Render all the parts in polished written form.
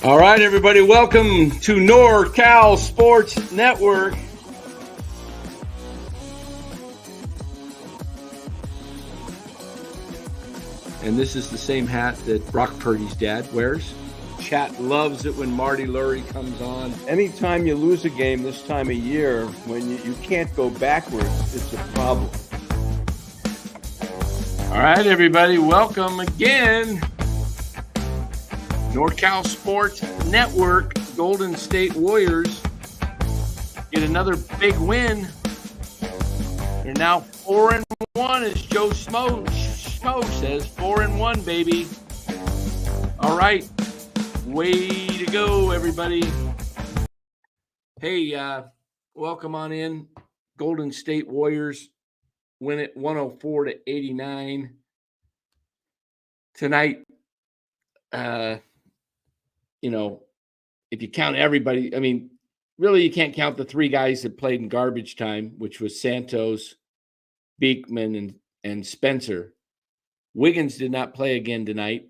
All right, everybody, welcome to NorCal Sports Network. And this is the same hat that Brock Purdy's dad wears. Chat loves it when Marty Lurie comes on. Anytime you lose a game this time of year, when you can't go backwards, it's a problem. All right, everybody, welcome again. NorCal Sports Network, Golden State Warriors get another big win. They're now 4-1, as Joe Schmo says. 4-1, baby. All right, way to go, everybody. Hey, welcome on in. Golden State Warriors win it 104-89 tonight. If you count everybody, I mean, really you can't count the three guys that played in garbage time, which was Santos, Beekman, and Spencer. Wiggins did not play again tonight,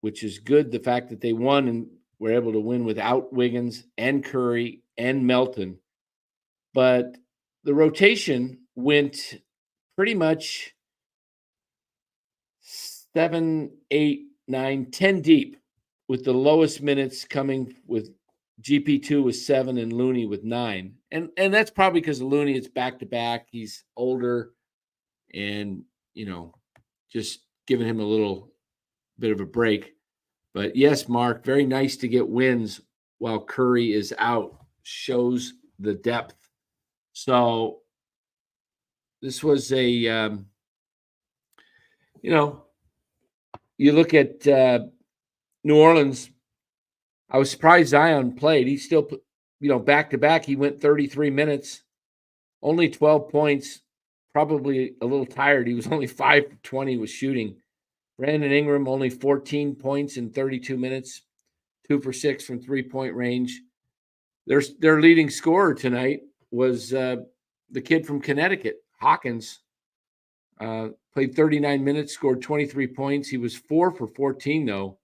which is good. The fact that they won and were able to win without Wiggins and Curry and Melton. But the rotation went pretty much 7, 8, 9, 10 deep, with the lowest minutes coming with GP2 with 7 and Looney with 9. And that's probably because of Looney. It's back-to-back. He's older and, just giving him a little bit of a break. But yes, Mark, very nice to get wins while Curry is out. Shows the depth. So this was a, you look at New Orleans. I was surprised Zion played. He still, back-to-back, he went 33 minutes, only 12 points, probably a little tired. He was only 5 for 20 with shooting. Brandon Ingram, only 14 points in 32 minutes, 2 for 6 from three-point range. Their leading scorer tonight was the kid from Connecticut, Hawkins. Played 39 minutes, scored 23 points. He was 4 for 14, though,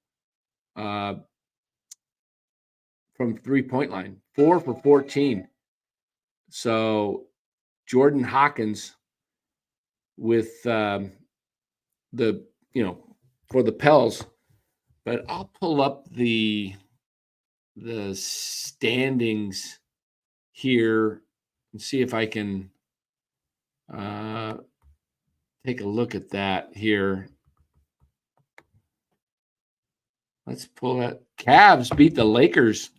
from three-point line. 4 for 14. So Jordan Hawkins with for the Pels. But I'll pull up the standings here and see if I can take a look at that here. Let's pull that. Cavs beat the Lakers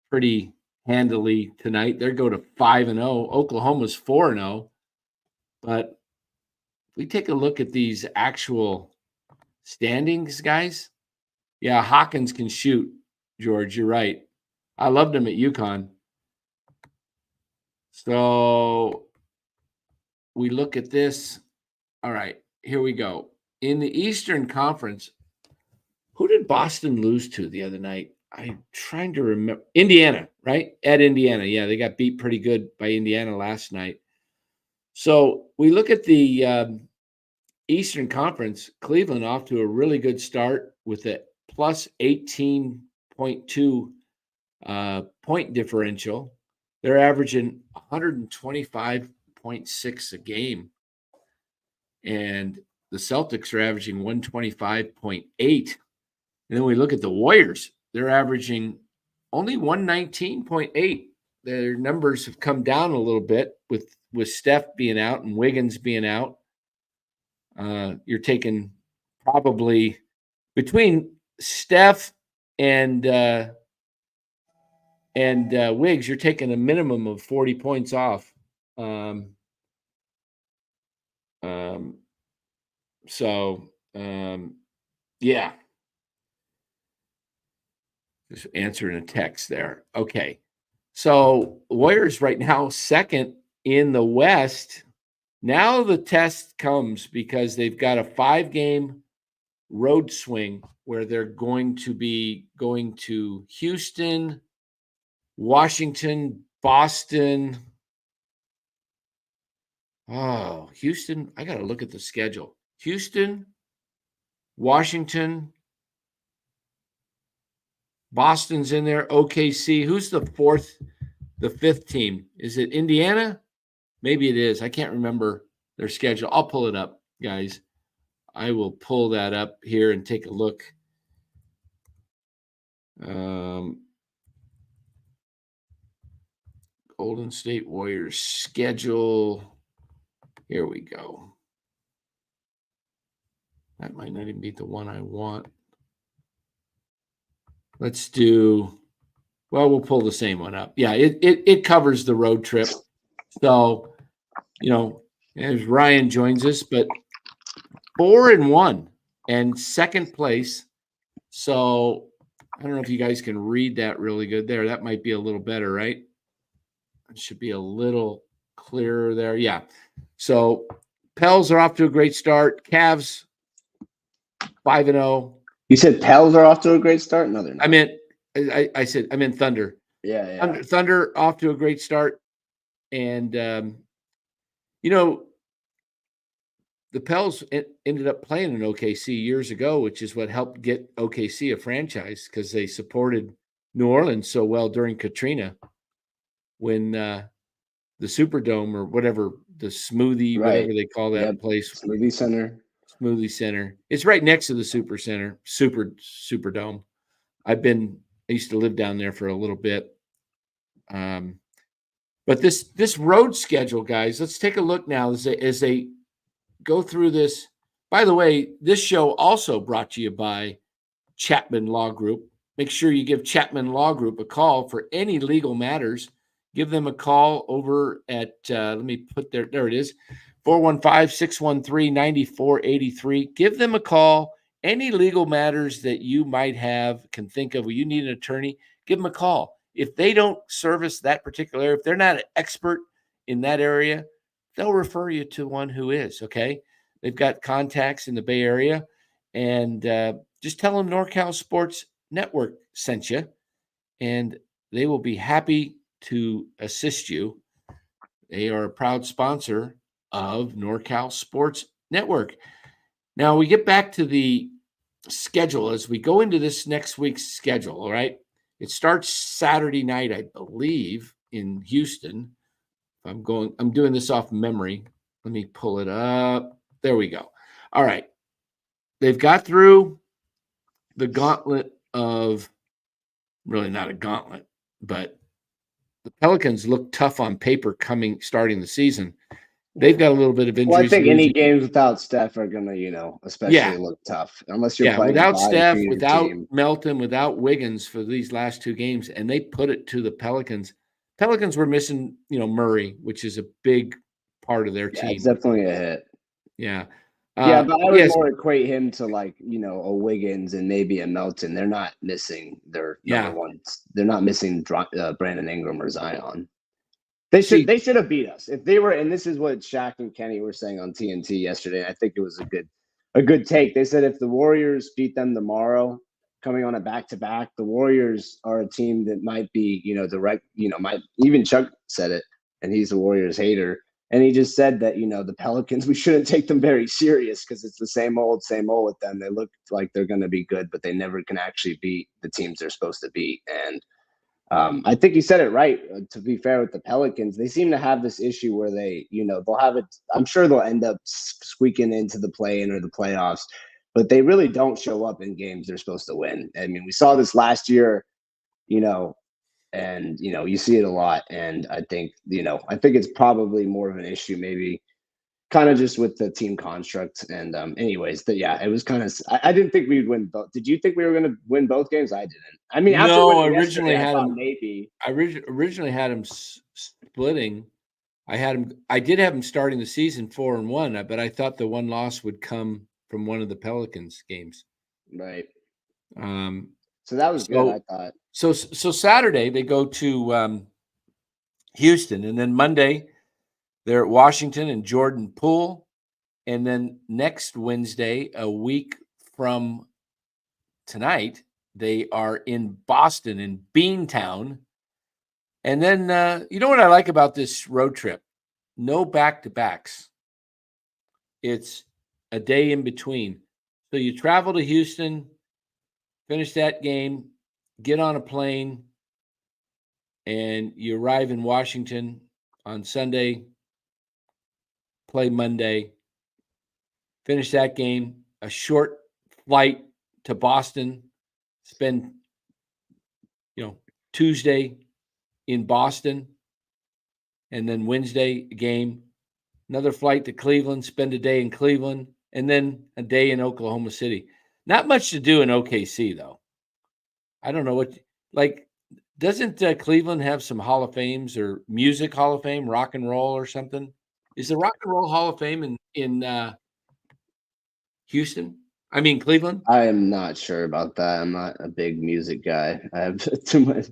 pretty handily tonight. They go to 5-0. Oklahoma's 4-0. But if we take a look at these actual standings, guys, yeah, Hawkins can shoot, George. You're right. I loved him at UConn. So we look at this. All right, here we go. In the Eastern Conference, who did Boston lose to the other night? I'm trying to remember. Indiana, right? At Indiana. Yeah, they got beat pretty good by Indiana last night. So we look at the Eastern Conference. Cleveland off to a really good start with a plus 18.2 point differential. They're averaging 125.6 a game. And the Celtics are averaging 125.8. And then we look at the Warriors. They're averaging only 119.8. Their numbers have come down a little bit with Steph being out and Wiggins being out. You're taking probably between Steph and Wiggs, you're taking a minimum of 40 points off. Yeah. Just answering a text there. Okay. So Warriors right now second in the West. Now the test comes because they've got a 5-game road swing where they're going to be going to Houston, Washington, Boston. Oh, Houston. I got to look at the schedule. Houston, Washington, Boston's in there. OKC. Who's the fifth team? Is it Indiana? Maybe it is. I can't remember their schedule. I'll pull it up, guys. I will pull that up here and take a look. Golden State Warriors schedule. Here we go. That might not even be the one I want. Let's do, well, we'll pull the same one up. Yeah, it covers the road trip. So, as Ryan joins us, but 4-1 and second place. So I don't know if you guys can read that really good there. That might be a little better, right? It should be a little clearer there. Yeah. So Pels are off to a great start. Cavs 5-0. You said Pels are off to a great start? No, they're not. I meant Thunder. Yeah. Thunder off to a great start. And, the Pels ended up playing in OKC years ago, which is what helped get OKC a franchise because they supported New Orleans so well during Katrina when the Superdome or whatever, the smoothie, Right. whatever they call that place. Smoothie Center. It's right next to the Superdome. I used to live down there for a little bit. But this road schedule, guys, let's take a look now as they go through this. By the way, this show also brought to you by Chapman Law Group. Make sure you give Chapman Law Group a call for any legal matters. Give them a call over at, let me put there it is, 415-613-9483. Give them a call. Any legal matters that you might can think of, where you need an attorney, give them a call. If they don't service that particular area, if they're not an expert in that area, they'll refer you to one who is, okay? They've got contacts in the Bay Area. And just tell them NorCal Sports Network sent you, and they will be happy to assist you. They are a proud sponsor of NorCal Sports Network. Now, we get back to the schedule as we go into this next week's schedule, all right? It starts Saturday night, I believe, in Houston. I'm doing this off memory. Let me pull it up. There we go. All right. They've got through the gauntlet of, really not a gauntlet, but the Pelicans look tough on paper starting the season. They've got a little bit of injuries. Well, I think any games without Steph are going to, especially look tough. Unless you're playing without Steph, without Melton, without Wiggins for these last two games, and they put it to the Pelicans. Pelicans were missing, Murray, which is a big part of their team. It's definitely a hit. Yeah. But I would more equate him to a Wiggins and maybe a Melton. They're not missing their number ones. They're not missing Brandon Ingram or Zion. They should have beat us if they were. And this is what Shaq and Kenny were saying on TNT yesterday. I think it was a good take. They said if the Warriors beat them tomorrow, coming on a back-to-back, the Warriors are a team that might be, might even Chuck said it, and he's a Warriors hater. And he just said that, the Pelicans, we shouldn't take them very serious because it's the same old with them. They look like they're going to be good, but they never can actually beat the teams they're supposed to beat. And I think he said it right. To be fair with the Pelicans, they seem to have this issue where they, they'll have it. I'm sure they'll end up squeaking into the play-in or the playoffs, but they really don't show up in games they're supposed to win. I mean, we saw this last year, and, you see it a lot. And I think it's probably more of an issue, maybe kind of just with the team construct. And anyways, it was kind of, I didn't think we'd win both. Did you think we were going to win both games? I didn't. I mean, no, originally I originally had him splitting. I did have him starting the season 4-1, but I thought the one loss would come from one of the Pelicans games. Right. So that was good, I thought. So Saturday they go to Houston, and then Monday they're at Washington and Jordan Poole, and then next Wednesday, a week from tonight, they are in Boston in Beantown. And then you know what I like about this road trip? No back-to-backs. It's a day in between. So you travel to Houston, finish that game. get on a plane and you arrive in Washington on Sunday, play Monday, finish that game, a short flight to Boston, spend, Tuesday in Boston, and then Wednesday game, another flight to Cleveland, spend a day in Cleveland, and then a day in Oklahoma City. Not much to do in OKC, though. I don't know doesn't Cleveland have some Hall of Fames or music Hall of Fame, rock and roll or something? Is the Rock and Roll Hall of Fame in Houston? I mean, Cleveland? I am not sure about that. I'm not a big music guy. I have too much.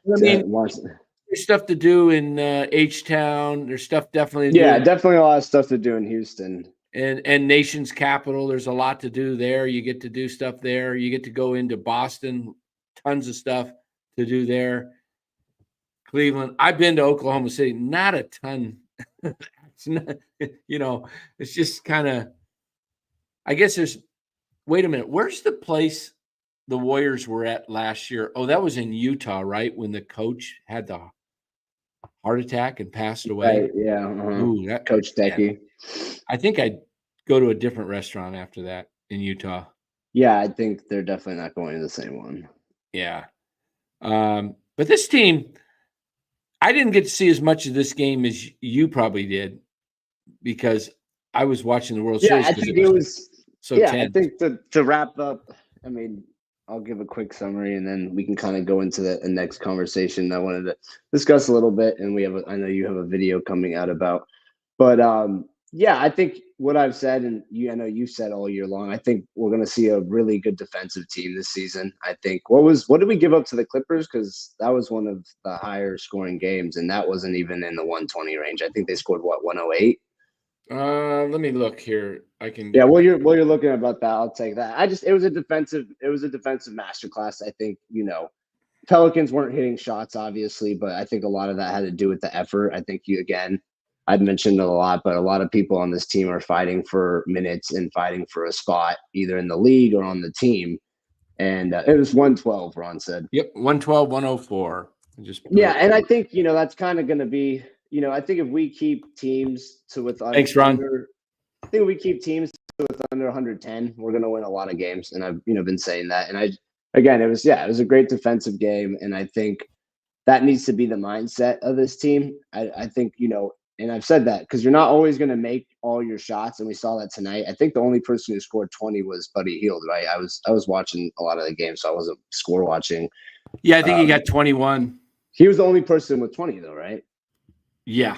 There's stuff to do in H-Town. There's stuff definitely to do. Yeah, definitely a lot of stuff to do in Houston. And Nation's capital. There's a lot to do there. You get to do stuff there. You get to go into Boston. Tons of stuff to do there. Cleveland. I've been to Oklahoma City. Not a ton. It's not, it's just kind of, I guess wait a minute. Where's the place the Warriors were at last year? Oh, that was in Utah, right? When the coach had the heart attack and passed away. Right, yeah. Ooh, Coach Decky. I think I'd go to a different restaurant after that in Utah. Yeah, I think they're definitely not going to the same one. Yeah. But this team, I didn't get to see as much of this game as you probably did because I was watching the World Series. I think it was so tense. I think to wrap up, I mean, I'll give a quick summary and then we can kind of go into the next conversation I wanted to discuss a little bit. And I know you have a video coming out about, but I think what I've said, and I know you've said all year long, I think we're going to see a really good defensive team this season. I think what did we give up to the Clippers? Because that was one of the higher scoring games, and that wasn't even in the 120 range. I think they scored 108. Let me look here. I can. Yeah, while you're looking about that, I'll take that. It was a defensive masterclass. I think Pelicans weren't hitting shots, obviously, but I think a lot of that had to do with the effort. I think I've mentioned it a lot, but a lot of people on this team are fighting for minutes and fighting for a spot either in the league or on the team. And it was 112, Ron said. Yep, 112, 104. And I think, that's kind of going to be, I think if we keep teams to with under, thanks, Ron. I think we keep teams to with under 110, we're going to win a lot of games. And I've, been saying that. And it was a great defensive game. And I think that needs to be the mindset of this team. I think, and I've said that because you're not always going to make all your shots, and we saw that tonight. I think the only person who scored 20 was Buddy Hield, right? I was watching a lot of the game, so I wasn't score watching. Yeah, I think he got 21. He was the only person with 20, though, right? Yeah.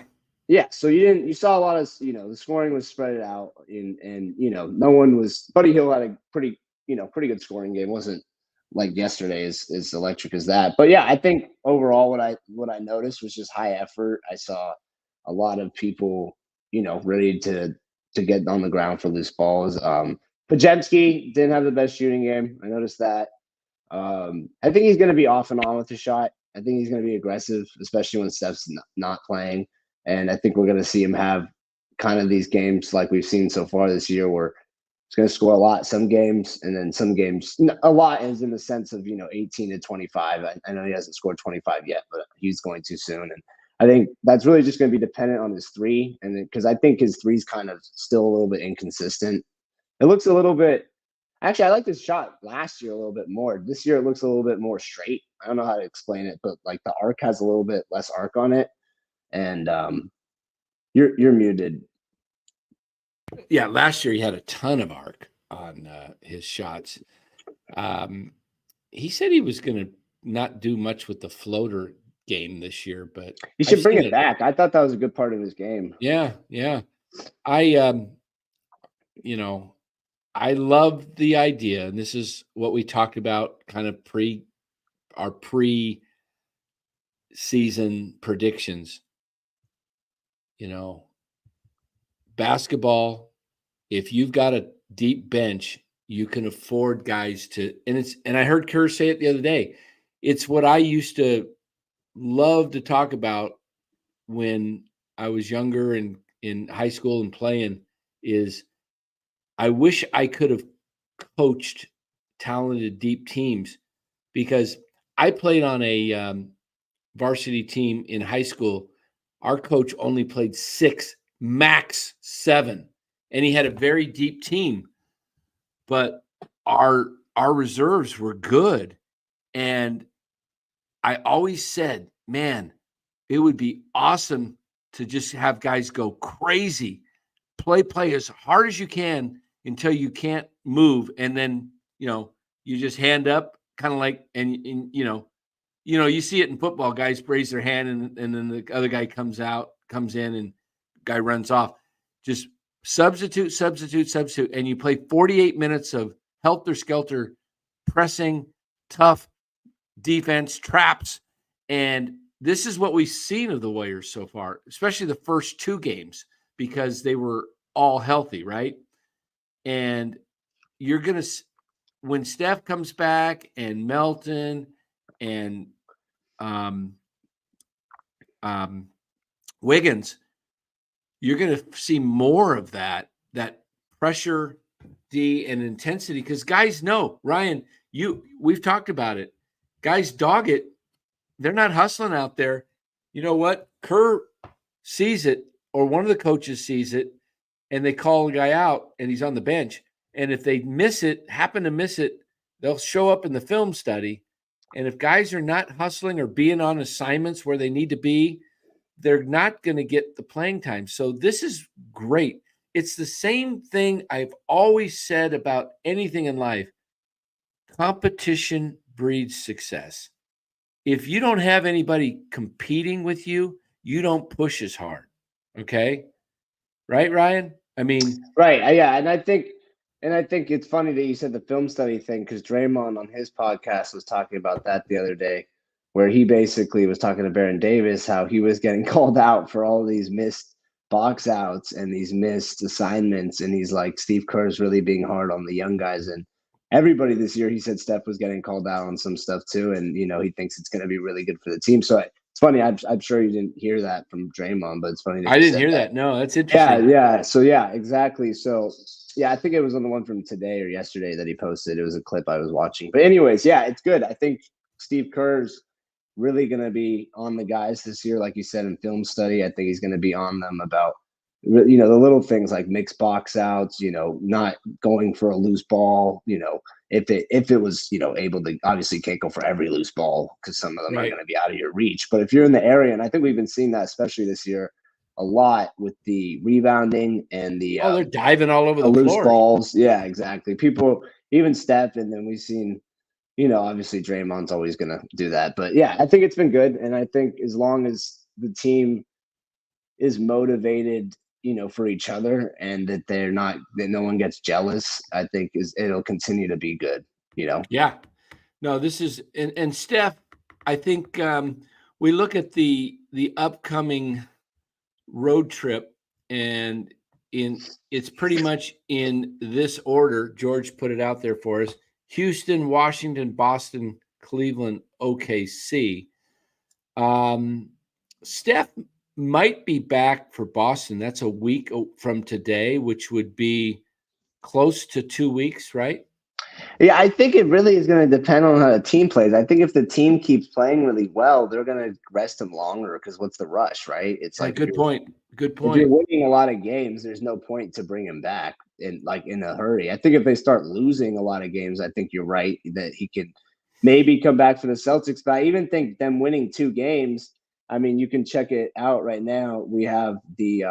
Yeah. So you saw a lot of the scoring was spread out, and no one was. Buddy Hield had a pretty good scoring game. It wasn't like yesterday is electric as that, but yeah, I think overall what I noticed was just high effort. I saw a lot of people, ready to get on the ground for loose balls. Pajemski didn't have the best shooting game. I noticed that. I think he's going to be off and on with the shot. I think he's going to be aggressive, especially when Steph's not playing. And I think we're going to see him have kind of these games like we've seen so far this year where he's going to score a lot some games, and then some games a lot is in the sense of 18 to 25. I know he hasn't scored 25 yet, but he's going to soon. And I think that's really just going to be dependent on his three, and because I think his three's kind of still a little bit inconsistent. It looks a little bit. Actually, I liked his shot last year a little bit more. This year it looks a little bit more straight. I don't know how to explain it, but like the arc has a little bit less arc on it. And you're muted. Yeah, last year he had a ton of arc on his shots. He said he was going to not do much with the floater game this year, but he should bring it back. I thought that was a good part of his game. Yeah. I love the idea, and this is what we talked about kind of our pre-season predictions. Basketball, if you've got a deep bench, you can afford guys to, and I heard Kerr say it the other day. It's what I used to love to talk about when I was younger and in high school and playing is I wish I could have coached talented deep teams, because I played on a varsity team in high school. Our coach only played 6, max 7, and he had a very deep team. But our reserves were good, and I always said, man, it would be awesome to just have guys go crazy, play as hard as you can until you can't move, and then you just hand up, kind of like, and you see it in football. Guys raise their hand, and then the other guy comes in, and guy runs off. Just substitute, and you play 48 minutes of helter-skelter, pressing, tough defense, traps, and this is what we've seen of the Warriors so far, especially the first 2 games, because they were all healthy, right? And you're going to, when Steph comes back and Melton and Wiggins, you're going to see more of that pressure, D, and intensity, because guys know, Ryan, we've talked about it. Guys dog it. They're not hustling out there. You know what? Kerr sees it, or one of the coaches sees it, and they call the guy out, and he's on the bench. And if they happen to miss it, they'll show up in the film study. And if guys are not hustling or being on assignments where they need to be, they're not going to get the playing time. So this is great. It's the same thing I've always said about anything in life. Competition breeds success. If you don't have anybody competing with you, you don't push as hard. Okay? Right, Ryan? I mean, right. Yeah. And I think it's funny that you said the film study thing, because Draymond on his podcast was talking about that the other day, where he basically was talking to Baron Davis, how he was getting called out for all these missed box outs and these missed assignments. And he's like, Steve Kerr's really being hard on the young guys. And everybody this year, he said Steph was getting called out on some stuff too. And, he thinks it's going to be really good for the team. So it's funny. I'm sure you didn't hear that from Draymond, but it's funny. I didn't hear that. No, that's interesting. Yeah. So, yeah, exactly. So, yeah, I think it was on the one from today or yesterday that he posted. It was a clip I was watching. But anyways, yeah, it's good. I think Steve Kerr's really going to be on the guys this year, like you said, in film study. I think he's going to be on them about, the little things like mixed box outs, not going for a loose ball, if it was, able to, obviously can't go for every loose ball because some of them are going to be out of your reach. But if you're in the area, and I think we've been seeing that, especially this year, a lot with the rebounding and the they're diving all over the loose floor. balls. Yeah, exactly. People, even Steph, and then we've seen, obviously Draymond's always going to do that. But yeah, I think it's been good. And I think as long as the team is motivated, for each other, and that that no one gets jealous, I think it'll continue to be good, Yeah. No, this is, and Steph, I think we look at the upcoming road trip, and it's pretty much in this order. George put it out there for us: Houston, Washington, Boston, Cleveland, OKC. Steph might be back for Boston. That's a week from today, which would be close to 2 weeks, right? Yeah, I think it really is going to depend on how the team plays. I think if the team keeps playing really well, they're going to rest him longer, because what's the rush, right? It's like good point. Good point. If you're winning a lot of games, there's no point to bring him back in a hurry. I think if they start losing a lot of games, I think you're right that he could maybe come back for the Celtics. But I even think them winning 2 games, I mean, you can check it out right now. We have the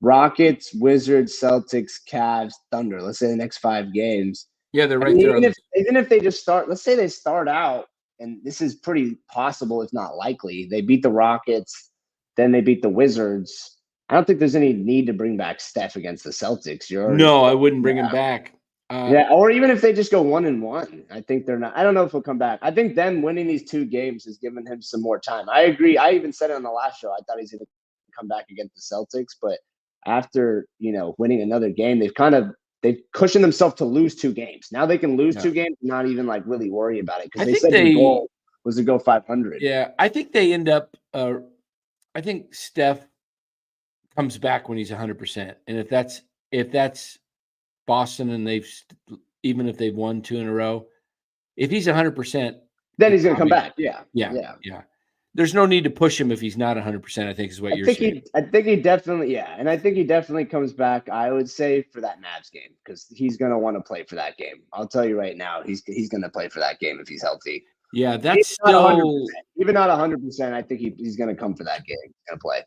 Rockets, Wizards, Celtics, Cavs, Thunder. Let's say the next 5 games. Yeah, they're right there. Even if they just start, let's say they start out, and this is pretty possible, if not likely, they beat the Rockets, then they beat the Wizards. I don't think there's any need to bring back Steph against the Celtics. No, I wouldn't bring him back. Yeah, or even if they just go 1-1, I think they're not. I don't know if he'll come back. I think them winning these 2 games has given him some more time. I agree. I even said it on the last show. I thought he's going to come back against the Celtics, but after winning another game, they've cushioned themselves to lose 2 games. Now they can lose 2 games, and not even really worry about it, because they said the goal was to go 500. Yeah, I think they end up. I think Steph comes back when he's 100%, and if that's Boston, and even if they've won 2 in a row, if he's 100%, then he's going to come back. Yeah. There's no need to push him if he's not 100%. I think is what you're saying. I think he definitely, and I think he definitely comes back. I would say for that Mavs game because he's going to want to play for that game. I'll tell you right now, he's going to play for that game if he's healthy. Yeah, that's still even not 100%. I think he's going to come for that game. He's going to play.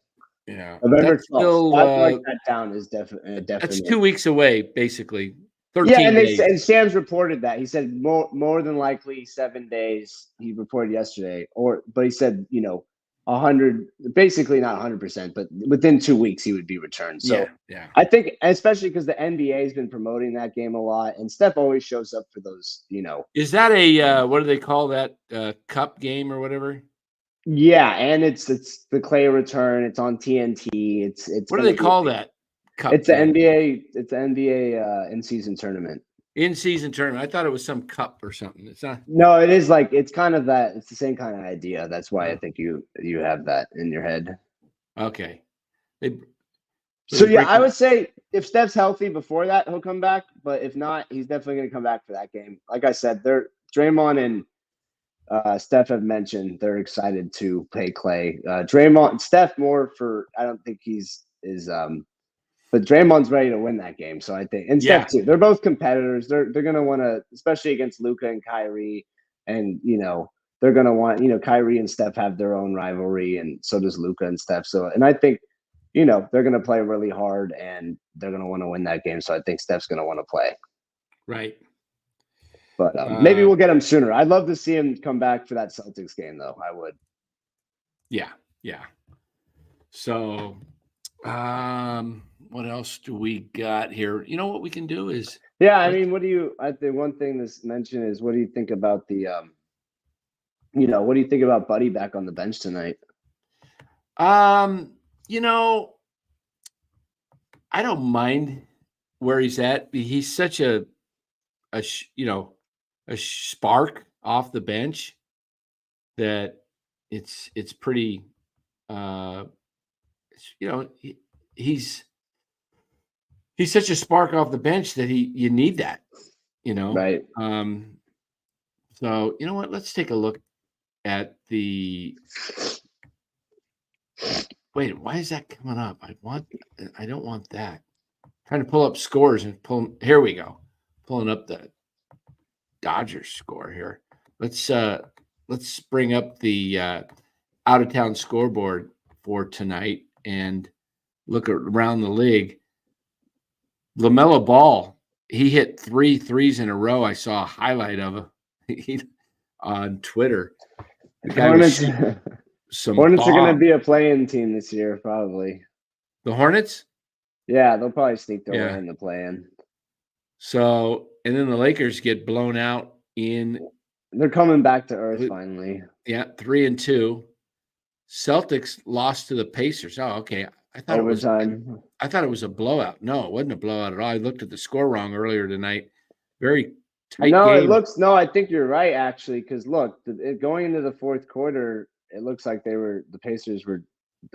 Yeah, November 12th. Still, that down is definitely. That's 2 weeks away, basically. 13 days. And Sam's reported that. He said more than likely 7 days. He reported yesterday, but he said 100, basically not 100%, but within 2 weeks he would be returned. So yeah. I think, especially because the NBA has been promoting that game a lot, and Steph always shows up for those. Is that a what do they call that cup game or whatever? Yeah, and it's the Clay return. It's on TNT. It's what do they call that? Cup it's the NBA. It's the NBA in-season tournament. In-season tournament. I thought it was some cup or something. It's not. No, it is it's kind of that. It's the same kind of idea. That's why I think you have that in your head. Okay. I would say if Steph's healthy before that, he'll come back. But if not, he's definitely going to come back for that game. Like I said, Draymond and Steph have mentioned they're excited to play Clay. Steph more for I don't think but Draymond's ready to win that game. So I think, and Steph too. They're both competitors. They're going to want to, especially against Luka and Kyrie, and they're going to want Kyrie and Steph have their own rivalry, and so does Luka and Steph. So, and I think they're going to play really hard, and they're going to want to win that game. So I think Steph's going to want to play. Right. But maybe we'll get him sooner. I'd love to see him come back for that Celtics game, though. I would. Yeah. So, what else do we got here? You know what we can do is. Yeah, I mean, I think one thing that's mentioned is what do you think about the, what do you think about Buddy back on the bench tonight? I don't mind where he's at. He's such a spark off the bench that it's pretty he's such a spark off the bench that you need that right. So you know what, let's take a look at the wait, why is that coming up? I don't want that. I'm trying to pull up scores and here we go, pulling up the Dodgers score here. Let's bring up the out of town scoreboard for tonight and look around the league. LaMelo Ball, he hit 3 threes in a row. I saw a highlight of him on Twitter. Hornets are going to be a play-in team this year, probably. The Hornets? Yeah, they'll probably sneak their way in the play-in. So, and then the Lakers get blown out in. They're coming back to earth finally. Yeah, 3-2. Celtics lost to the Pacers. Oh, okay. I thought overtime. I thought it was a blowout. No, it wasn't a blowout at all. I looked at the score wrong earlier tonight. Very tight game. I think you're right actually, because look, going into the fourth quarter, it looks like the Pacers were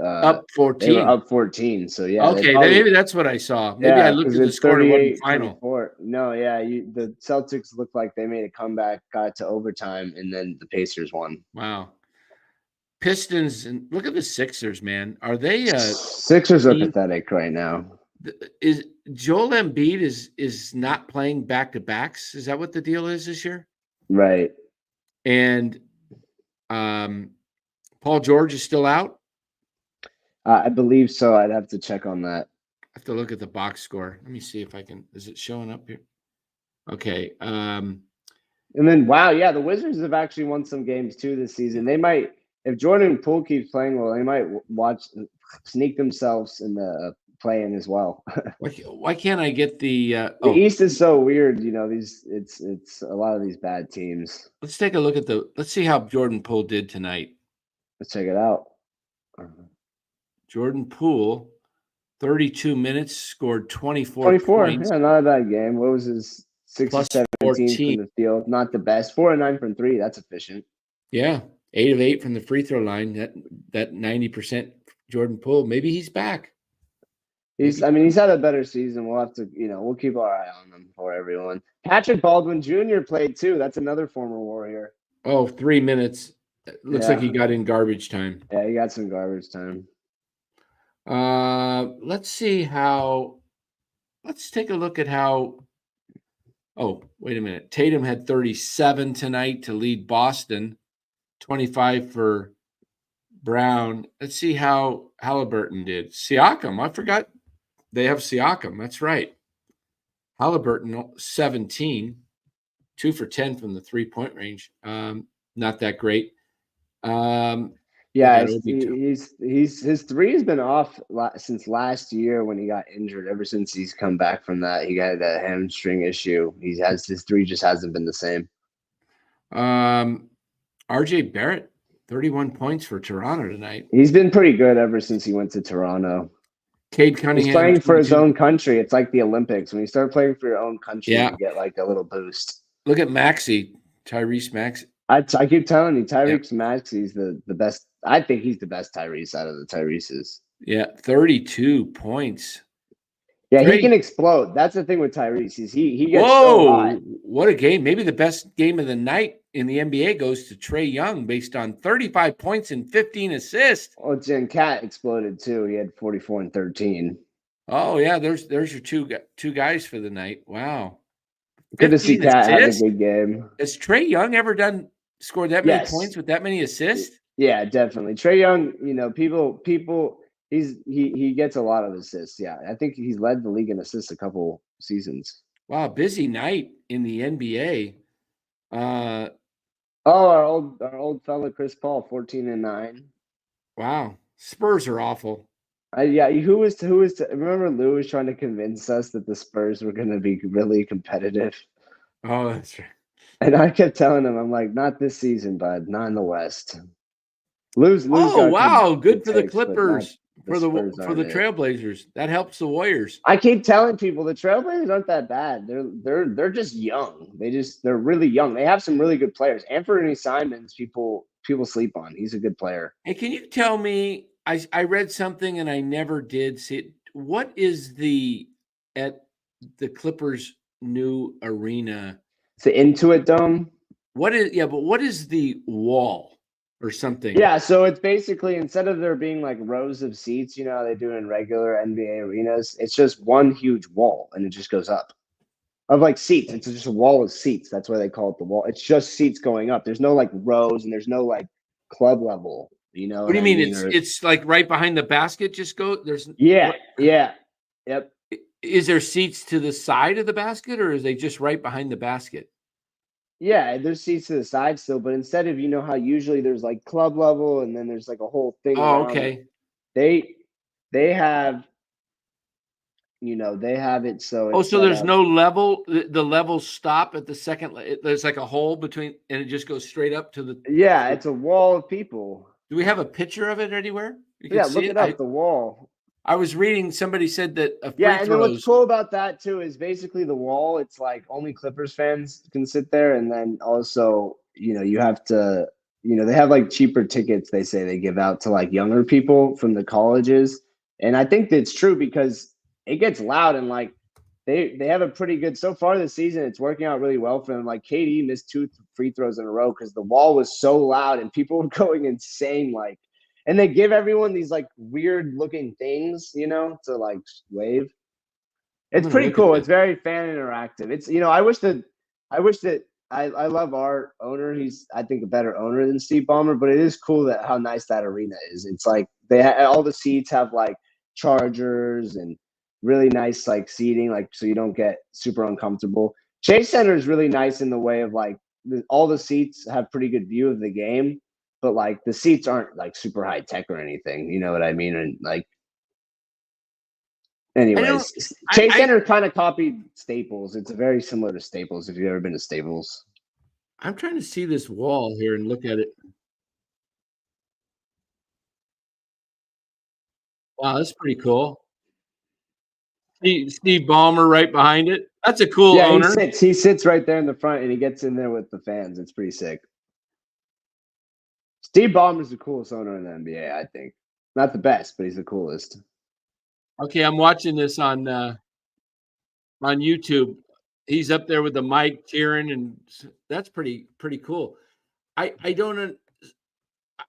up 14. They were up 14. So yeah. Okay, maybe that's what I saw. Maybe I looked at the score and it wasn't final. 24. No, yeah, the Celtics looked like they made a comeback, got to overtime, and then the Pacers won. Wow. Pistons, and look at the Sixers, man. Are they Sixers are pathetic right now. Is Joel Embiid is not playing back-to-backs? Is that what the deal is this year? Right. And Paul George is still out? I believe so. I'd have to check on that. I have to look at the box score. Let me see if I can. Is it showing up here? Okay. And then, wow, yeah, the Wizards have actually won some games too this season. They might, if Jordan Poole keeps playing well, they might sneak themselves in the play-in as well. Why can't I get the East is so weird, it's a lot of these bad teams. Let's take a look at let's see how Jordan Poole did tonight. Let's check it out. Jordan Poole, 32 minutes, scored 24 points. Yeah, not a bad game. What was his 6 of 17 from the field? Not the best. 4 of 9 from 3. That's efficient. Yeah, 8 of 8 from the free throw line. That 90% Jordan Poole. Maybe he's back. He's had a better season. We'll have to, we'll keep our eye on him for everyone. Patrick Baldwin Jr. played too. That's another former Warrior. Oh, 3 minutes. Looks like he got in garbage time. Yeah, he got some garbage time. Let's see how. Let's take a look at how. Oh, wait a minute. Tatum had 37 tonight to lead Boston, 25 for Brown. Let's see how Halliburton did. Siakam, I forgot they have Siakam. That's right. Halliburton, 17, 2 for 10 from the 3-point range. Not that great. Yeah, his three has been off since last year when he got injured. Ever since he's come back from that, he got that hamstring issue. His three just hasn't been the same. RJ Barrett, 31 points for Toronto tonight. He's been pretty good ever since he went to Toronto. Cade Cunningham, he's playing for his own country. It's like the Olympics. When you start playing for your own country, you get like a little boost. Look at Maxey, Tyrese Maxey. I keep telling you, Tyrese Maxey's the best. I think he's the best Tyrese out of the Tyreses. Yeah, 32 points. Yeah, he can explode. That's the thing with Tyrese. He gets so hot. What a game. Maybe the best game of the night in the NBA goes to Trae Young based on 35 points and 15 assists. Oh, Jen Cat exploded too. He had 44 and 13. Oh, yeah, there's your two guys for the night. Wow. Good to see Cat have a good game. Has Trae Young ever scored that many points with that many assists? Yeah, definitely. Trae Young, people he gets a lot of assists. Yeah. I think he's led the league in assists a couple seasons. Wow, busy night in the NBA. Our old fella Chris Paul, 14 and 9. Wow. Spurs are awful. Who was remember Lou was trying to convince us that the Spurs were going to be really competitive. Oh, that's right. And I kept telling him, I'm like, not this season, bud, not in the West. Lou's good for the Clippers, for the Trailblazers. That helps the Warriors. I keep telling people the Trailblazers aren't that bad. They're just young. They're really young. They have some really good players. Anthony Simons, people sleep on. He's a good player. Hey, can you tell me? I read something and I never did see it. What is at the Clippers' new arena? It's the Intuit Dome. What is the wall or something? Yeah, so it's basically, instead of there being like rows of seats, how they do in regular NBA arenas, it's just one huge wall and it just goes up of like seats. It's just a wall of seats. That's why they call it the wall. It's just seats going up. There's no like rows and there's no like club level. What do you mean? It's like right behind the basket. Just go. Yep. Is there seats to the side of the basket, or is they just right behind the basket? Yeah, there's seats to the side still, but instead of how usually there's like club level and then there's like a whole thing. Oh, okay. They have. They have it so. So there's no level. The levels stop at the second. There's like a hole between, and it just goes straight up to the. Yeah, it's a wall of people. Do we have a picture of it anywhere? Look it up. The wall. I was reading. Somebody said that. And then what's cool about that too is basically the wall. It's like only Clippers fans can sit there, and then also you have to. They have like cheaper tickets. They say they give out to like younger people from the colleges, and I think that's true because it gets loud and like they have a pretty good so far this season. It's working out really well for them. Like KD missed 2 free throws in a row because the wall was so loud and people were going insane. Like, and they give everyone these like weird looking things, to like wave. It's pretty cool. It's very fan interactive. It's I wish that I love our owner. He's I think a better owner than Steve Ballmer, but it is cool how nice that arena is. It's like all the seats have like chargers and really nice like seating, like so you don't get super uncomfortable. Chase Center is really nice in the way of like all the seats have pretty good view of the game, but like the seats aren't like super high tech or anything. You know what I mean? And like, anyways, Chase Center kind of copied Staples. It's very similar to Staples. If you've ever been to Staples, I'm trying to see this wall here and look at it. Wow, that's pretty cool. Steve Ballmer right behind it. That's a cool owner. He sits right there in the front and he gets in there with the fans. It's pretty sick. Steve Ballmer's the coolest owner in the NBA, I think. Not the best, but he's the coolest. Okay, I'm watching this on YouTube. He's up there with the mic cheering, and that's pretty cool. I don't.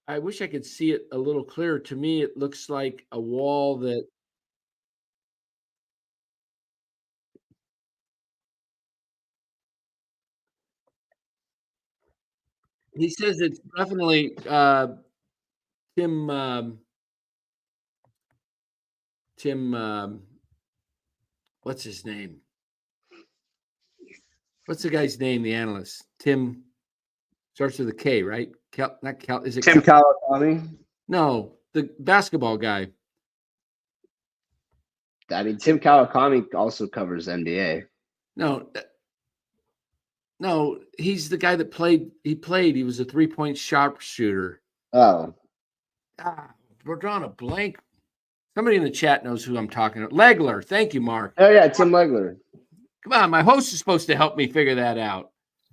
I wish I could see it a little clearer. To me, it looks like a wall that. He says it's definitely Tim. Tim. What's his name? What's the guy's name? The analyst. Tim starts with a K, right? Not Cal. Is it Tim Kawakami? No, the basketball guy. I mean, Tim Kawakami also covers NBA. No, he's the guy that played. He was a 3-point sharpshooter. Oh. We're drawing a blank. Somebody in the chat knows who I'm talking about. Legler. Thank you, Mark. Oh, yeah, Tim Legler. Come on, my host is supposed to help me figure that out.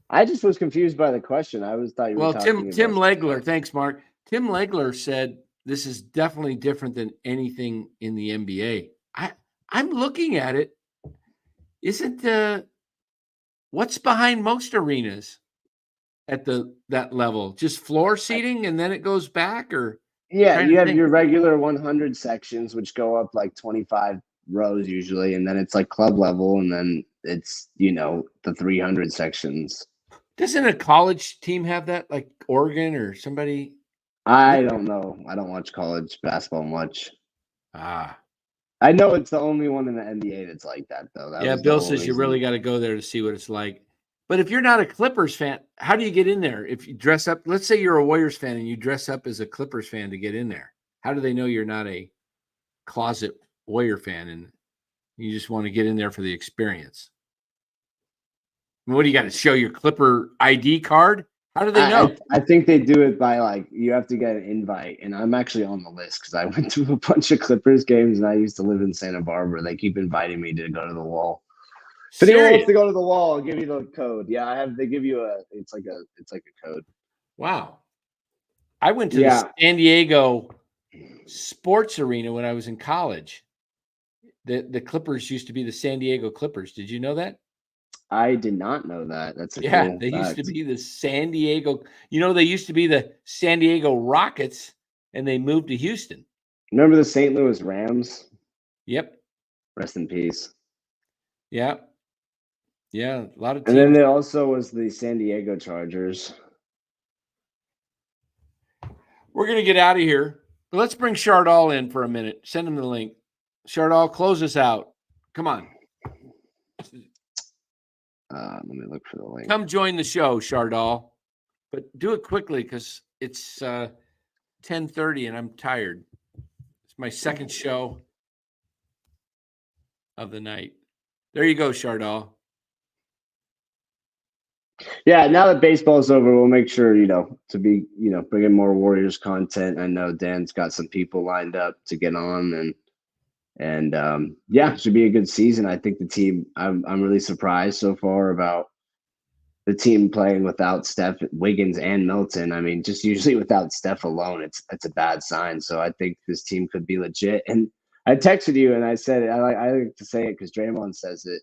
I just was confused by the question. I thought you were talking about Tim Legler. Thanks, Mark. Tim Legler said this is definitely different than anything in the NBA. I'm looking at it. Isn't what's behind most arenas at that level? Just floor seating and then it goes back, or yeah, you have your regular 100 sections which go up like 25 rows usually, and then it's like club level, and then it's the 300 sections. Doesn't a college team have that, like Oregon or somebody? I don't know. I don't watch college basketball much. I know it's the only one in the NBA that's like that, though. Bill says you really got to go there to see what it's like. But if you're not a Clippers fan, how do you get in there? If you dress up, let's say you're a Warriors fan and you dress up as a Clippers fan to get in there. How do they know you're not a closet Warrior fan and you just want to get in there for the experience? What do you got to show your Clipper ID card? How do they know? I think they do it by you have to get an invite, and I'm actually on the list because I went to a bunch of Clippers games, and I used to live in Santa Barbara. They keep inviting me to go to the wall. If anyone wants to go to the wall, I'll give you the code. Yeah, they give you it's like a code. Wow. I went to the San Diego Sports Arena when I was in college. The Clippers used to be the San Diego Clippers. Did you know that? I did not know that. That's cool they fact. Used to be the San Diego. They used to be the San Diego Rockets, and they moved to Houston. Remember the St. Louis Rams? Yep. Rest in peace. Yeah. Yeah, a lot of teams. And then there also was the San Diego Chargers. We're going to get out of here. But let's bring Shardall in for a minute. Send him the link. Shardall, close us out. Come on. Let me look for the link. Come join the show, Shardall. But do it quickly because it's 10:30 and I'm tired. It's my second show of the night. There you go, Shardall. Yeah, now that baseball's over, we'll make sure, to be, bring in more Warriors content. I know Dan's got some people lined up to get on, and it should be a good season. I think the team, I'm really surprised so far about the team playing without Steph, Wiggins, and Milton. I mean, just usually without Steph alone, it's a bad sign. So I think this team could be legit. And I texted you and I said it. I like to say it because Draymond says it,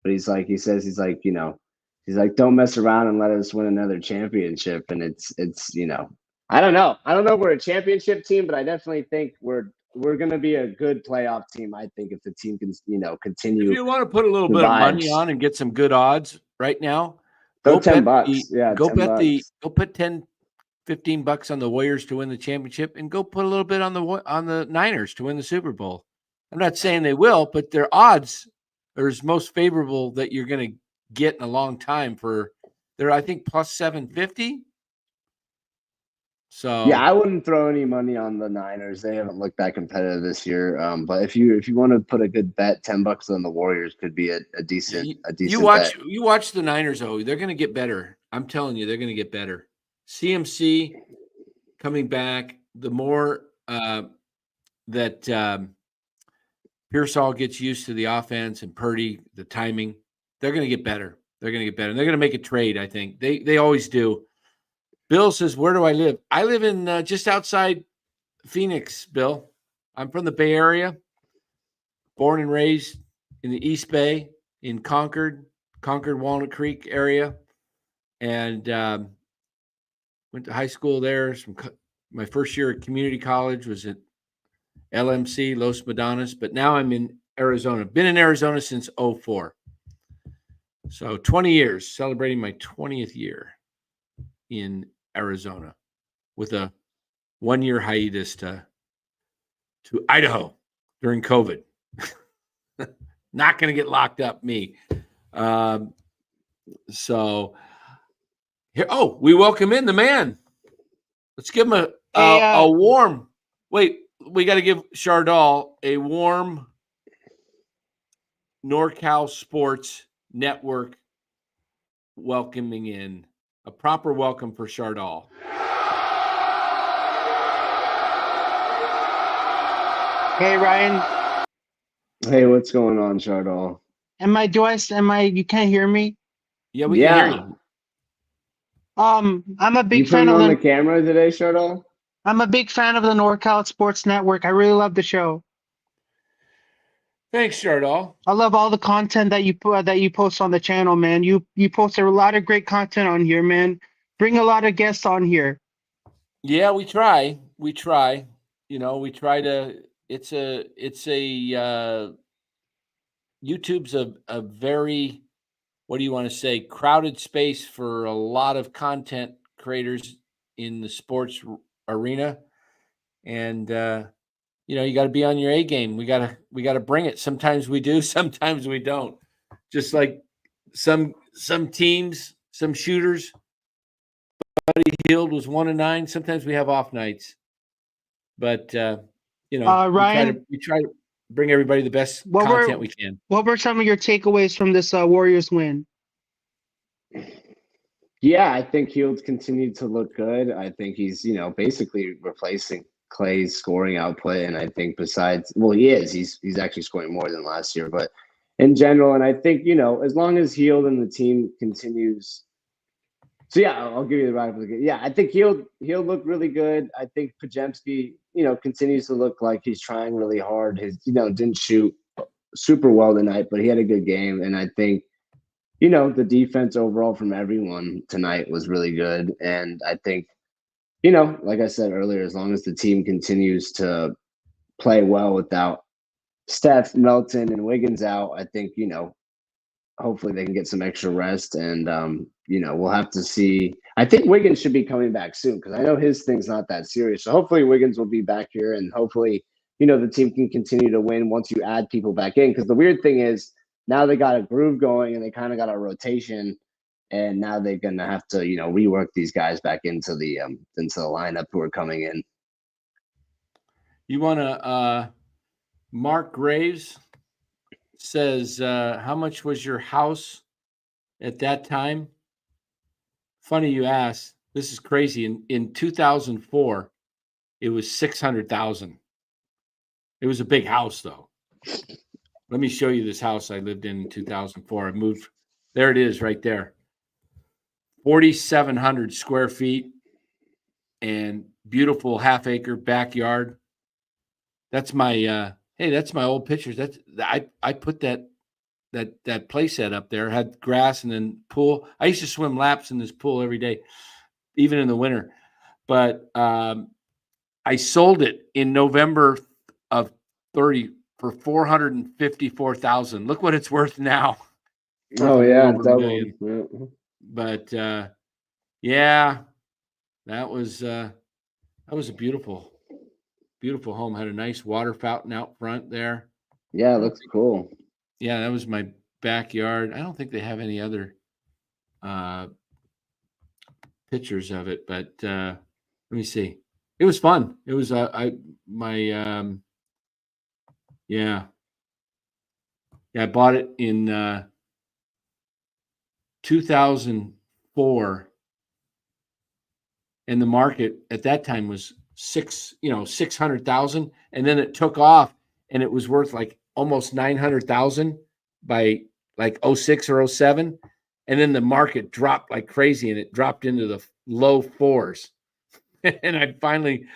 but he's like, don't mess around and let us win another championship. And it's I don't know. I don't know if we're a championship team, but I definitely think we're going to be a good playoff team. I think if the team can, continue. If you want to put a little bit of money on and get some good odds right now, go $10. Go put 10, 15 bucks on the Warriors to win the championship, and go put a little bit on the Niners to win the Super Bowl. I'm not saying they will, but their odds are as most favorable that you're going to get in a long time. They're I think plus 750. So yeah, I wouldn't throw any money on the Niners. They haven't looked that competitive this year. But if you want to put a good bet, $10 on the Warriors could be a decent You watch the Niners. Oh, they're going to get better. I'm telling you, they're going to get better. CMC coming back. The more that Pearsall gets used to the offense and Purdy, the timing, they're going to get better. They're going to get better. And they're going to make a trade. I think they always do. Bill says, where do I live? I live in just outside Phoenix, Bill. I'm from the Bay Area, born and raised in the East Bay, in Concord, Walnut Creek area. And Went to high school there. My first year at community college was at LMC, Los Medanos, but now I'm in Arizona. Been in Arizona since 2004. So 20 years, celebrating my 20th year in Arizona with a 1-year hiatus to Idaho during COVID. Not going to get locked up, me. So here, we welcome in the man. Let's give him a warm. Wait, we got to give Chardal a warm NorCal Sports Network welcoming in. A proper welcome for Chardal. Hey, Ryan. Hey, what's going on, Chardal? You can't hear me? Yeah, we can hear you. I'm a big You fan putting of on the camera today, Chardal? I'm a big fan of the NorCal Sports Network. I really love the show. Thanks, Chardal. I love all the content that you post on the channel, man. You post a lot of great content on here, man. Bring a lot of guests on here. Yeah, we try. We try to. It's a YouTube's a very, what do you want to say, crowded space for a lot of content creators in the sports arena, and you got to be on your A game. We got to bring it. Sometimes we do, sometimes we don't. Just like some teams, some shooters. Buddy Hield was 1-9. Sometimes we have off nights, but Ryan, we try to bring everybody the best content we can. What were some of your takeaways from this Warriors win? Yeah, I think Hield continued to look good. I think he's, basically replacing Clay's scoring output. And I think he's actually scoring more than last year, but in general, and I think, as long as Hield and the team continues. So yeah, I'll give you the right. Yeah, I think Hield looked really good. I think Podziemski, continues to look like he's trying really hard. His, didn't shoot super well tonight, but he had a good game. And I think, the defense overall from everyone tonight was really good. And I think, like I said earlier, as long as the team continues to play well without Steph, Melton, and Wiggins out, I think, hopefully they can get some extra rest. And, we'll have to see. I think Wiggins should be coming back soon because I know his thing's not that serious. So hopefully Wiggins will be back here, and hopefully, the team can continue to win once you add people back in. Because the weird thing is, now they got a groove going and they kind of got a rotation, and now they're gonna have to, rework these guys back into the lineup who are coming in. You want to? Mark Graves says, "How much was your house at that time?" Funny you ask. This is crazy. In 2004, it was 600,000. It was a big house, though. Let me show you this house I lived in 2004. I moved. There it is right there. 4,700 square feet and beautiful half-acre backyard. That's my that's my old pictures. I put that play set up there. Had grass and then pool. I used to swim laps in this pool every day, even in the winter. But I sold it in November of 30 for $454,000. Look what it's worth now. Oh yeah, double. But that was a beautiful home. Had a nice water fountain out front there. Yeah, it looks cool. Yeah, that was my backyard. I don't think they have any other pictures of it, but let me see. It was fun. It was I bought it in 2004, and the market at that time was 600,000, and then it took off, and it was worth like almost 900,000 by like 06 or 07, and then the market dropped like crazy, and it dropped into the low fours, and I finally.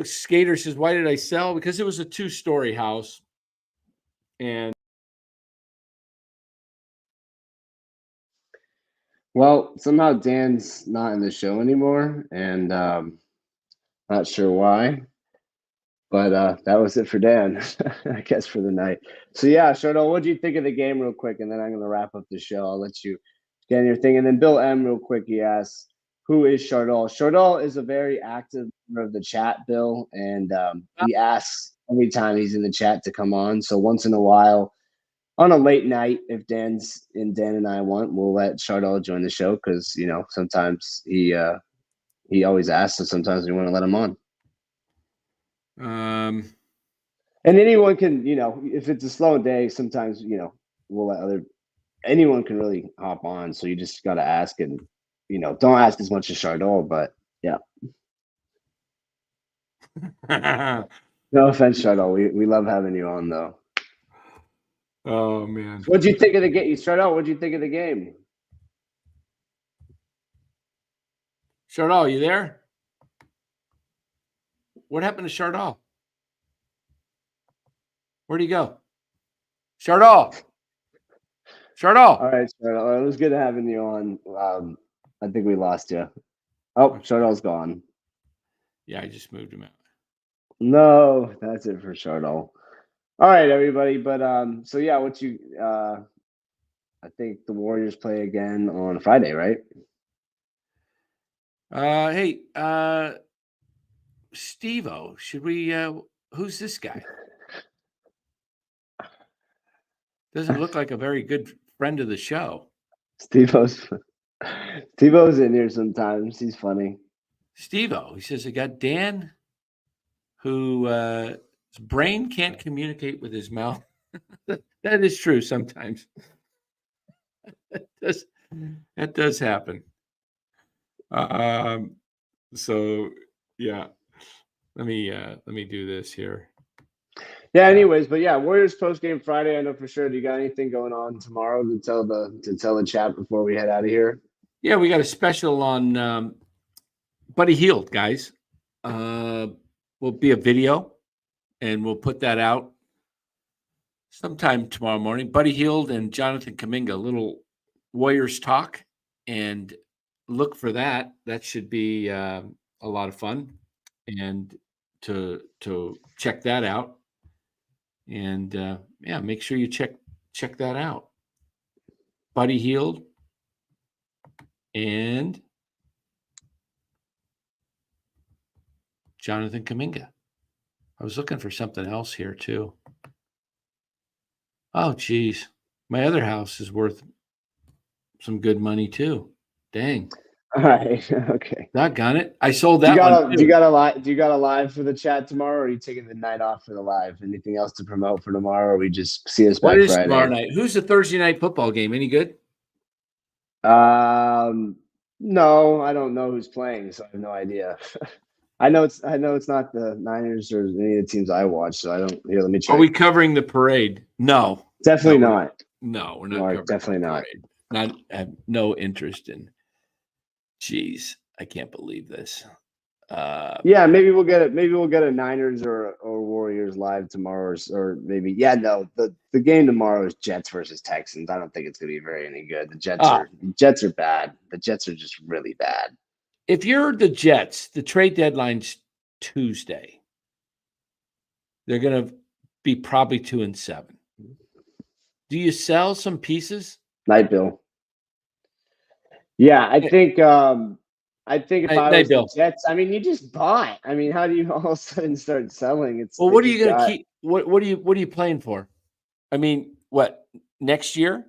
Skater says, why did I sell? Because it was a 2-story house. And Well, somehow Dan's not in the show anymore, and not sure why. But that was it for Dan, I guess, for the night. So yeah, Shardol, what do you think of the game, real quick, and then I'm going to wrap up the show. I'll let you get in your thing, and then Bill M, real quick, he asks, "Who is Shardol?" Shardol is a very active member of the chat, Bill, and he asks every time he's in the chat to come on. So once in a while, on a late night, if Dan and I want, we'll let Shardol join the show because sometimes he always asks, and sometimes we want to let him on. Um, And anyone can, if it's a slow day, sometimes, we'll let anyone can really hop on. So you just got to ask, and, don't ask as much as Shardol, but yeah. No offense, Shardol. We love having you on, though. Oh, man. What'd you think of the game? Shardol, what'd you think of the game? Shardol, you there? What happened to Shardol? Where'd he go? Shardol. Shardol. All right, Shardol. It was good having you on. I think we lost you. Oh, Shardol's gone. Yeah, I just moved him out. No, that's it for Shardol. All right, everybody. But so yeah, I think the Warriors play again on Friday, right? Hey, Steve-O, should we who's this guy? Doesn't look like a very good friend of the show. Steve-O's in here sometimes. He's funny. Steve-O, he says, I got Dan, who his brain can't communicate with his mouth. That is true sometimes. That does happen. So yeah, let me do this here. Yeah. Anyways, but yeah, Warriors post game Friday. I know for sure. Do you got anything going on tomorrow to tell the chat before we head out of here? Yeah, we got a special on Buddy Hield, guys. Will be a video, and we'll put that out sometime tomorrow morning. Buddy Hield and Jonathan Kuminga, a little Warriors talk, and look for that. That should be a lot of fun, and to check that out. And yeah, make sure you check that out. Buddy Hield and Jonathan Kuminga. I was looking for something else here too. Oh, geez. My other house is worth some good money too. Dang. All right. Okay. Doggone it. I sold that one. Do you got a live for the chat tomorrow, or are you taking the night off for the live? Anything else to promote for tomorrow, or we just see us back What is Friday? Tomorrow night? Who's the Thursday night football game? Any good? No, I don't know who's playing, so I have no idea. I know it's not the Niners or any of the teams I watch, so I don't. Here, let me check. Are we covering the parade? No, definitely not. No, we're not. Covering definitely not. Not have no interest in. Jeez, I can't believe this. Yeah, maybe we'll get it. Maybe we'll get a Niners or Warriors live tomorrow, or maybe. Yeah, no, the game tomorrow is Jets versus Texans. I don't think it's gonna be any good. The Jets are bad. The Jets are just really bad. If you're the Jets, the trade deadline's Tuesday. They're gonna be probably 2-7. Do you sell some pieces? Night, Bill. Yeah, I think if I was the Jets, I mean, you just bought. I mean, how do you all of a sudden start selling? It's well, what are you going to keep? What are you playing for? I mean, what next year?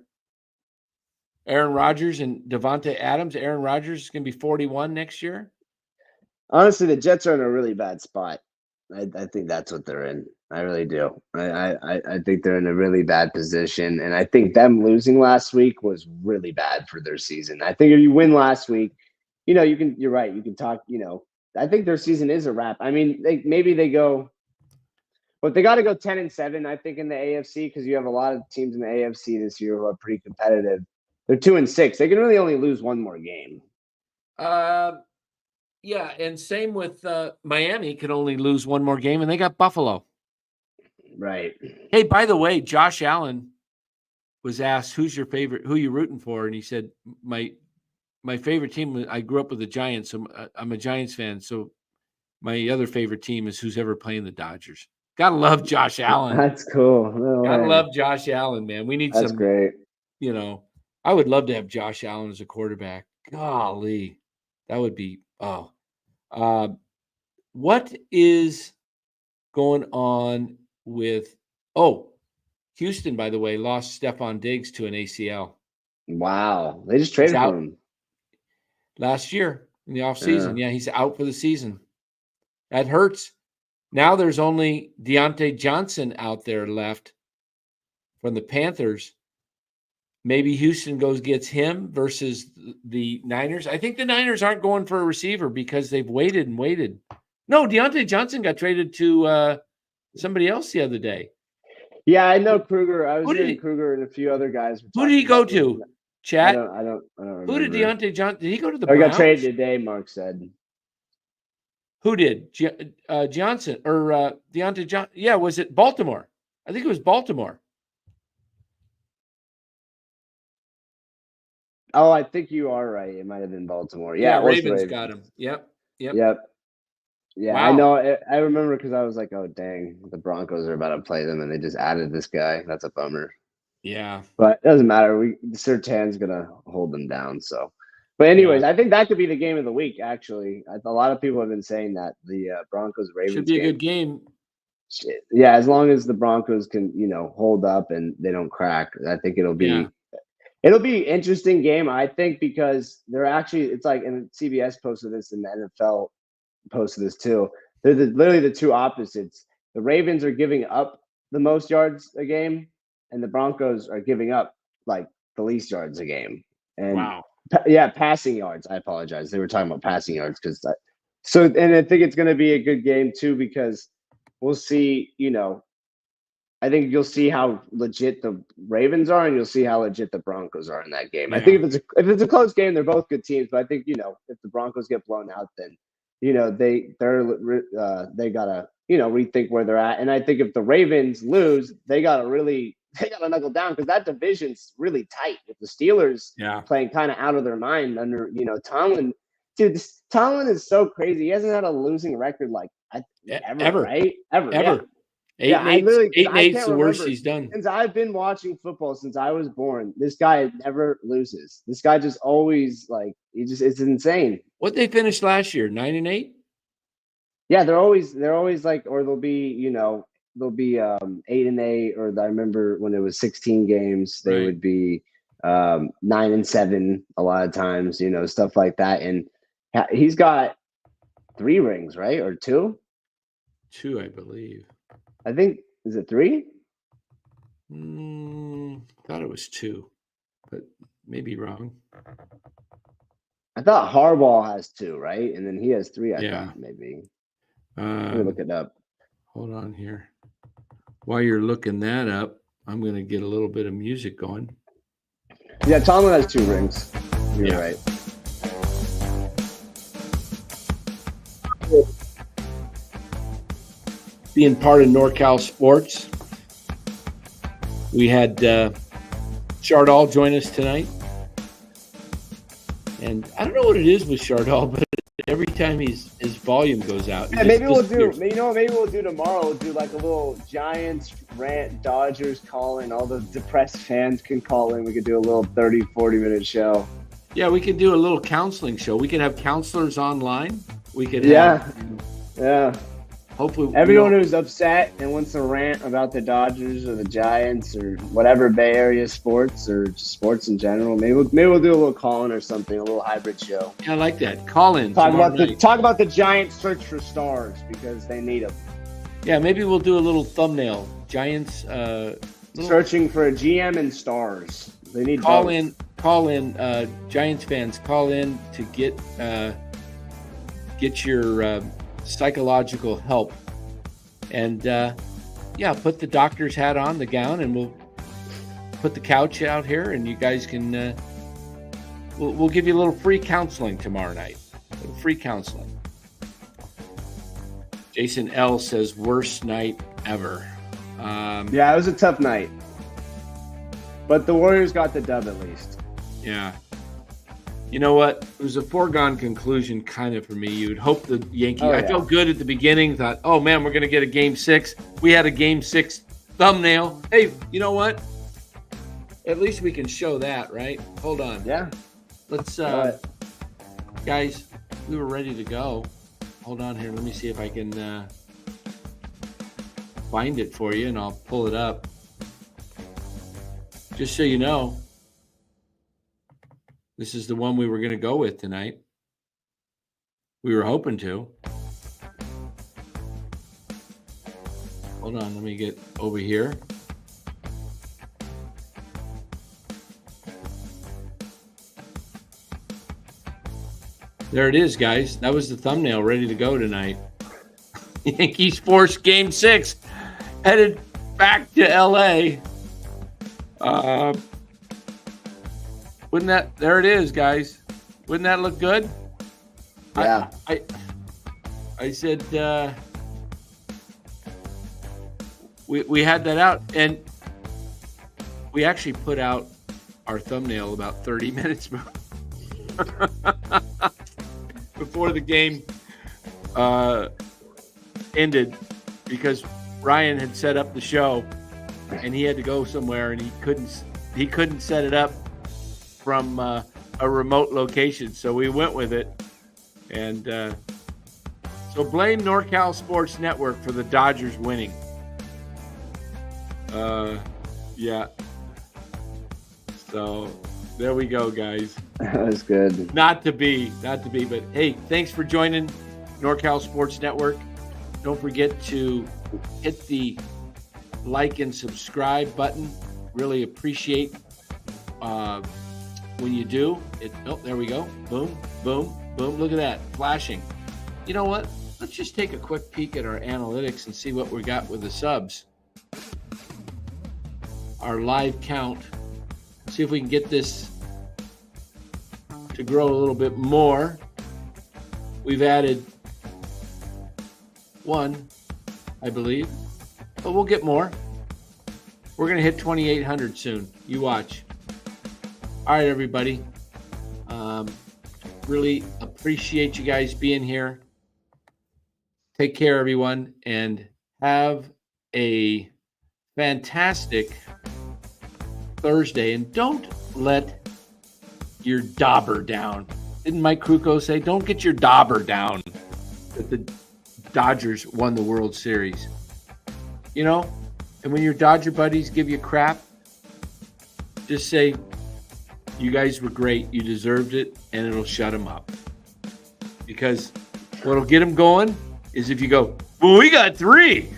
Aaron Rodgers and Devontae Adams. Aaron Rodgers is going to be 41 next year. Honestly, the Jets are in a really bad spot. I think that's what they're in. I really do. I think they're in a really bad position, and I think them losing last week was really bad for their season. I think if you win last week, you're right. You can talk. I think their season is a wrap. I mean, maybe they go, but they got to go 10-7. I think in the AFC, because you have a lot of teams in the AFC this year who are pretty competitive. They're 2-6. They can really only lose one more game. Yeah, and same with Miami can only lose one more game, and they got Buffalo. Right. Hey, by the way, Josh Allen was asked, who's your favorite, who you rooting for? And he said, my my favorite team. I grew up with the Giants, so I'm a Giants fan. So my other favorite team is who's ever playing the Dodgers. Gotta love Josh Allen. That's cool. No Gotta way. love Josh Allen, man. We need That's some. great. I would love to have Josh Allen as a quarterback. Golly, that would be. What is going on with? Oh, Houston, by the way, lost Stephon Diggs to an ACL. Wow. They just traded for him last year in the offseason. Yeah, he's out for the season. That hurts. Now there's only Deontay Johnson out there left from the Panthers. Maybe Houston gets him versus the Niners. I think the Niners aren't going for a receiver because they've waited and waited. No, Deontay Johnson got traded to somebody else the other day. Yeah, I know Kruger. I was hearing Kruger and a few other guys. Who did he go to? Chat. I don't remember. Who did Deontay Johnson? Did he go to the Browns? Browns? Got traded today, Mark said. Who did? Johnson or Deontay Johnson? Yeah, was it Baltimore? I think it was Baltimore. Oh, I think you are right. It might have been Baltimore. Yeah, Ravens got him. Yep. Yeah, wow. I know. I remember because I was like, "Oh, dang, the Broncos are about to play them, and they just added this guy. That's a bummer." Yeah, but it doesn't matter. Surtan's gonna hold them down. So, but anyways, I think that could be the game of the week. Actually, a lot of people have been saying that the Broncos Ravens should be a good game. Yeah, as long as the Broncos can, hold up and they don't crack, I think it'll be. It'll be an interesting game, I think, because they're actually, it's like, and CBS posted this and the NFL posted this too. They're literally the two opposites. The Ravens are giving up the most yards a game, and the Broncos are giving up like the least yards a game. And wow. Passing yards. I apologize. They were talking about passing yards and I think it's going to be a good game too, because we'll see, I think you'll see how legit the Ravens are, and you'll see how legit the Broncos are in that game. Yeah. I think if it's a close game, they're both good teams. But I think if the Broncos get blown out, then they gotta rethink where they're at. And I think if the Ravens lose, they gotta knuckle down, because that division's really tight with the Steelers playing kind of out of their mind under Tomlin. Dude, Tomlin is so crazy. He hasn't had a losing record ever, right? Ever. Yeah. 8-8's the worst he's done. Since I've been watching football since I was born, this guy never loses. This guy just always it's insane. What they finished last year, 9-8? Yeah, they're always like, or they'll be 8-8, or I remember when it was 16 games, they would be 9-7 a lot of times, stuff like that. And he's got 3 rings, right? Or 2? 2, I believe. I think, is it 3? Thought it was 2, but maybe wrong. I thought Harbaugh has 2, right? And then he has 3. I thought maybe. Let me look it up. Hold on here. While you're looking that up, I'm going to get a little bit of music going. Yeah, Tomlin has 2 rings. You're right. Being part of NorCal Sports, we had Chardall join us tonight. And I don't know what it is with Chardall, but every time his volume goes out. Maybe we'll do tomorrow. We'll do like a little Giants rant, Dodgers call in. All the depressed fans can call in. We could do a little 30, 40-minute show. Yeah, we could do a little counseling show. We could have counselors online. We could Yeah. Hopefully, everyone who's upset and wants to rant about the Dodgers or the Giants or whatever Bay Area sports or just sports in general, maybe we'll do a little call-in or something, a little hybrid show. Yeah, I like that. Call-in. Talk about the Giants' search for stars, because they need them. Yeah, maybe we'll do a little thumbnail. Giants searching for a GM and stars. They need call in. Giants fans, call in to get your psychological help, and put the doctor's hat on, the gown, and we'll put the couch out here, and you guys can we'll give you a little free counseling tomorrow night. A little free counseling. Jason L says worst night ever. It was a tough night, but the Warriors got the dub at least. Yeah. You know what? It was a foregone conclusion kind of for me. You'd hope the Yankees. Oh, I yeah. felt good at the beginning. Thought, oh man, we're going to get a Game 6. We had a Game 6 thumbnail. Hey, you know what? At least we can show that, right? Hold on. Yeah. Let's, guys, we were ready to go. Hold on here. Let me see if I can find it for you, and I'll pull it up. Just so you know, this is the one we were going to go with tonight. We were hoping to. Hold on. Let me get over here. There it is, guys. That was the thumbnail ready to go tonight. Yankees force Game 6, headed back to L.A. Wouldn't that? There it is, guys. Wouldn't that look good? Yeah. I said we had that out, and we actually put out our thumbnail about 30 minutes before the game ended, because Ryan had set up the show and he had to go somewhere, and he couldn't set it up from a remote location, so we went with it. And so blame NorCal Sports Network for the Dodgers winning. Yeah. So there we go, guys. That was good. Not to be, but hey, thanks for joining NorCal Sports Network. Don't forget to hit the like and subscribe button. Really appreciate when you do it. Oh, there we go. Boom, boom, boom. Look at that, flashing. You know what? Let's just take a quick peek at our analytics and see what we got with the subs. Our live count. See if we can get this to grow a little bit more. We've added one, I believe, but we'll get more. We're going to hit 2,800 soon. You watch. All right, everybody. Really appreciate you guys being here. Take care, everyone, and have a fantastic Thursday. And don't let your dauber down. Didn't Mike Krukow say, don't get your dauber down that the Dodgers won the World Series? You know, and when your Dodger buddies give you crap, just say, you guys were great, you deserved it, and it'll shut them up. Because what'll get them going is if you go, well, we got 3.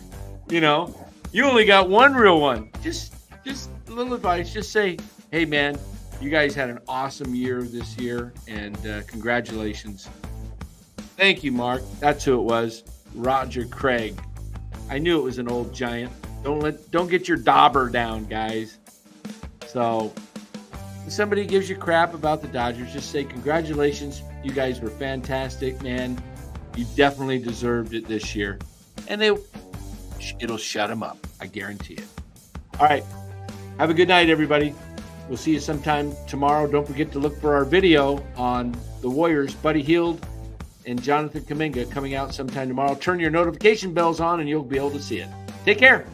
You know, you only got 1 real one. Just a little advice. Just say, hey, man, you guys had an awesome year this year, and congratulations. Thank you, Mark. That's who it was. Roger Craig. I knew it was an old giant. Don't get your dauber down, guys. So if somebody gives you crap about the Dodgers, just say congratulations. You guys were fantastic, man. You definitely deserved it this year. And it'll shut them up. I guarantee it. All right. Have a good night, everybody. We'll see you sometime tomorrow. Don't forget to look for our video on the Warriors, Buddy Hield and Jonathan Kuminga, coming out sometime tomorrow. Turn your notification bells on and you'll be able to see it. Take care.